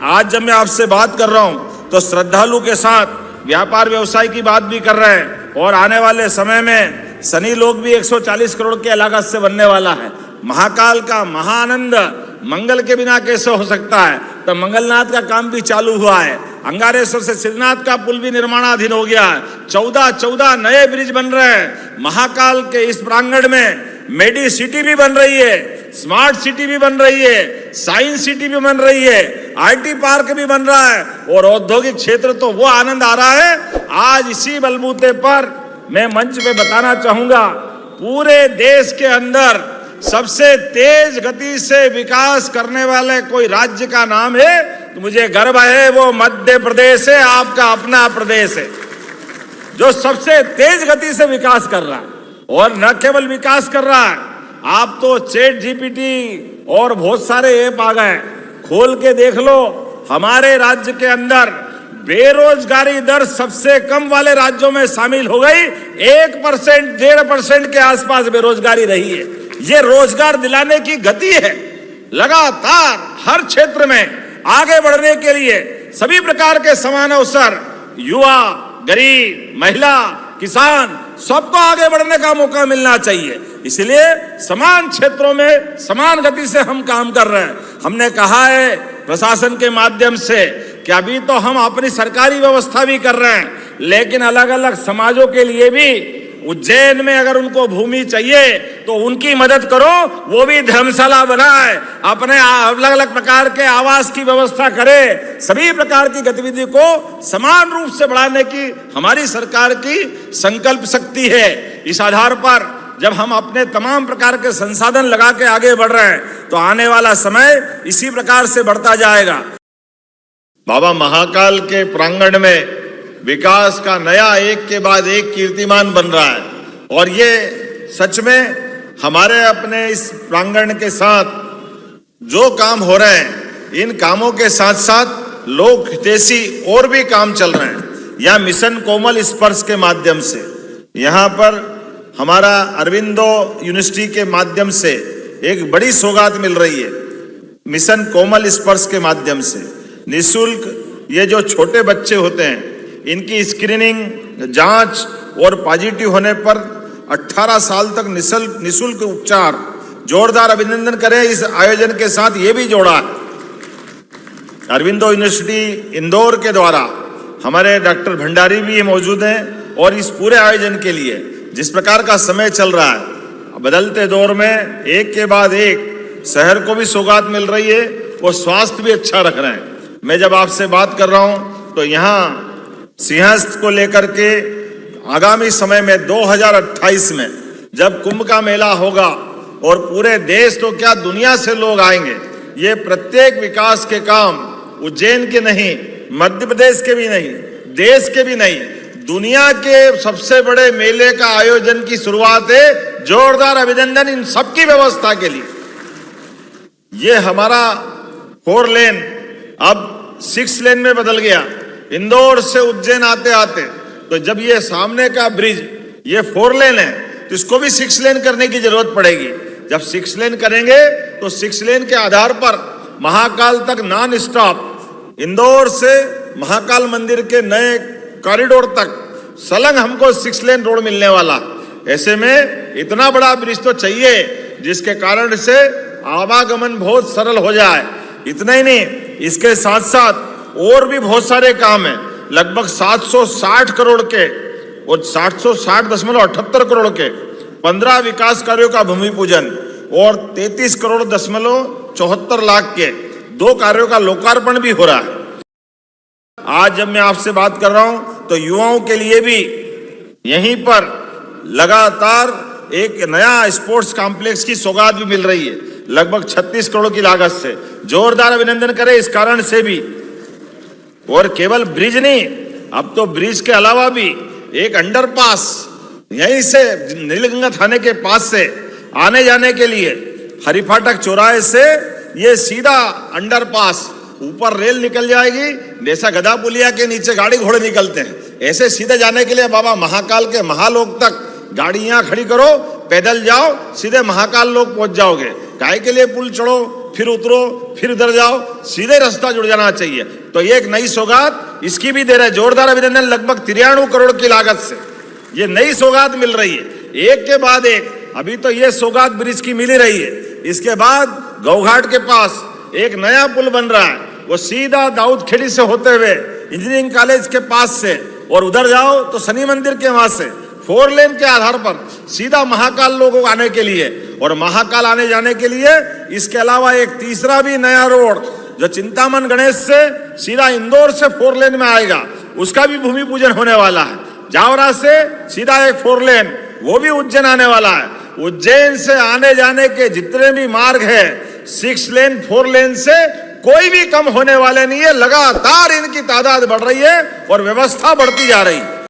आज जब मैं आपसे बात कर रहा हूं तो श्रद्धालु के साथ व्यापार व्यवसाय की बात भी कर रहे हैं और आने वाले समय में शनि लोक भी 140 करोड़ के लागत से बनने वाला है। महाकाल का महाआनंद मंगल के बिना कैसे हो सकता है? तो मंगलनाथ का काम भी चालू हुआ है। अंगारेश्वर से श्रीनाथ का पुल भी निर्माणाधीन हो गया है। 14 नए ब्रिज बन रहे हैं। महाकाल के इस प्रांगण में मेडी सिटी भी बन रही है, स्मार्ट सिटी भी बन रही है, साइंस सिटी भी बन रही है, IT पार्क भी बन रहा है और औद्योगिक क्षेत्र तो वो आनंद आ रहा है। आज इसी बलबूते पर मैं मंच पे बताना चाहूंगा, पूरे देश के अंदर सबसे तेज गति से विकास करने वाले कोई राज्य का नाम है तो मुझे गर्व है, वो मध्य प्रदेश है, आपका अपना प्रदेश है, जो सबसे तेज गति से विकास कर रहा है। और न केवल विकास कर रहा है, आप तो ChatGPT और बहुत सारे ऐप आ गए, खोल के देख लो। हमारे राज्य के अंदर बेरोजगारी दर सबसे कम वाले राज्यों में शामिल हो गई। 1% 1.5% के आसपास बेरोजगारी रही है। ये रोजगार दिलाने की गति है। लगातार हर क्षेत्र में आगे बढ़ने के लिए सभी प्रकार के समान अवसर, युवा, गरीब, महिला, किसान, सबको आगे बढ़ने का मौका मिलना चाहिए। इसलिए समान क्षेत्रों में समान गति से हम काम कर रहे हैं। हमने कहा है प्रशासन के माध्यम से कि अभी तो हम अपनी सरकारी व्यवस्था भी कर रहे हैं, लेकिन अलग अलग समाजों के लिए भी उज्जैन में अगर उनको भूमि चाहिए तो उनकी मदद करो, वो भी धर्मशाला बनाए, अपने अलग अलग प्रकार के आवास की व्यवस्था करे। सभी प्रकार की गतिविधि को समान रूप से बढ़ाने की हमारी सरकार की संकल्प शक्ति है। इस आधार पर जब हम अपने तमाम प्रकार के संसाधन लगा के आगे बढ़ रहे हैं तो आने वाला समय इसी प्रकार से बढ़ता जाएगा। बाबा महाकाल के प्रांगण में विकास का नया एक के बाद एक कीर्तिमान बन रहा है और ये सच में हमारे अपने इस प्रांगण के साथ जो काम हो रहे हैं, इन कामों के साथ साथ लोक हितैषी और भी काम चल रहे हैं। या मिशन कोमल स्पर्श के माध्यम से यहाँ पर हमारा अरविंदो यूनिवर्सिटी के माध्यम से एक बड़ी सौगात मिल रही है। मिशन कोमल स्पर्श के माध्यम से निःशुल्क ये जो छोटे बच्चे होते हैं, इनकी स्क्रीनिंग, जांच और पॉजिटिव होने पर 18 साल तक निःशुल्क उपचार। जोरदार अभिनंदन करें इस आयोजन के साथ ये भी जोड़ा है अरविंदो यूनिवर्सिटी इंदौर के द्वारा। हमारे डॉक्टर भंडारी भी मौजूद हैं और इस पूरे आयोजन के लिए जिस प्रकार का समय चल रहा है, बदलते दौर में एक के बाद एक शहर को भी सौगात मिल रही है और स्वास्थ्य भी अच्छा रख रहे हैं। मैं जब आपसे बात कर रहा हूं तो यहाँ सिंहस्थ को लेकर के आगामी समय में 2028 में जब कुंभ का मेला होगा और पूरे देश तो क्या दुनिया से लोग आएंगे, ये प्रत्येक विकास के काम उज्जैन के नहीं, मध्य प्रदेश के भी नहीं, देश के भी नहीं, दुनिया के सबसे बड़े मेले का आयोजन की शुरुआत है। जोरदार अभिनंदन इन सबकी व्यवस्था के लिए। ये हमारा 4 लेन अब 6 लेन में बदल गया। इंदौर से उज्जैन आते आते तो जब ये सामने का ब्रिज ये 4 लेन है तो इसको भी 6 लेन करने की जरूरत पड़ेगी। जब 6 लेन करेंगे तो 6 लेन के आधार पर महाकाल तक नॉन स्टॉप, इंदौर से महाकाल मंदिर के नए कॉरिडोर तक सलंग हमको 6 लेन रोड मिलने वाला। ऐसे में इतना बड़ा ब्रिज तो चाहिए जिसके कारण से आवागमन बहुत सरल हो जाए। इतना ही नहीं, इसके साथ साथ और भी बहुत सारे काम हैं। लगभग 760 करोड़ के और 760.78 करोड़ के 15 विकास कार्यों का भूमि पूजन और 33 करोड़ 74 लाख के 2 कार्यों का लोकार्पण भी हो रहा है। आज जब मैं आपसे बात कर रहा हूं तो युवाओं के लिए भी यहीं पर लगातार एक नया स्पोर्ट्स कॉम्प्लेक्स की सौगात भी मिल रही है, लगभग 36 करोड़ की लागत से। जोरदार अभिनंदन करें इस कारण से भी। और केवल ब्रिज नहीं, अब तो ब्रिज के अलावा भी एक अंडरपास यहीं से नीलगंगा थाने के पास से आने जाने के लिए हरिफाटक चौराहे से ये सीधा अंडरपास, ऊपर रेल निकल जाएगी, जैसा गधा पुलिया के नीचे गाड़ी घोड़े निकलते हैं, ऐसे सीधे जाने के लिए बाबा महाकाल के महालोक तक गाड़ी यहाँ खड़ी करो, पैदल जाओ, सीधे महाकाल लोक पहुंच जाओगे। काहे के लिए पुल चढ़ो, फिर उतरो, फिर उधर जाओ, सीधे रास्ता जुड़ जाना चाहिए। तो ये एक नई सौगात इसकी भी दे रहे, जोरदार अभिनंदन। लगभग 93 करोड़ की लागत से ये नई सौगात मिल रही है, एक के बाद एक। अभी तो ये सौगात ब्रिज की मिल ही रही है, इसके बाद गौघाट के पास एक नया पुल बन रहा है, वो सीधा दाऊदखेड़ी से होते हुए इंजीनियरिंग कॉलेज के पास से और उधर जाओ तो शनि मंदिर के वहां से 4 लेन के आधार पर सीधा महाकाल लोगों को आने के लिए, और महाकाल आने जाने के लिए इसके अलावा एक तीसरा भी नया रोड जो चिंतामन गणेश से सीधा इंदौर से 4 लेन में आएगा, उसका भी भूमि पूजन होने वाला है। जावरा से सीधा एक 4 लेन वो भी उज्जैन आने वाला है। उज्जैन से आने जाने के जितने भी मार्ग है 6 लेन 4 लेन से कोई भी कम होने वाले नहीं है। लगातार इनकी तादाद बढ़ रही है और व्यवस्था बढ़ती जा रही है।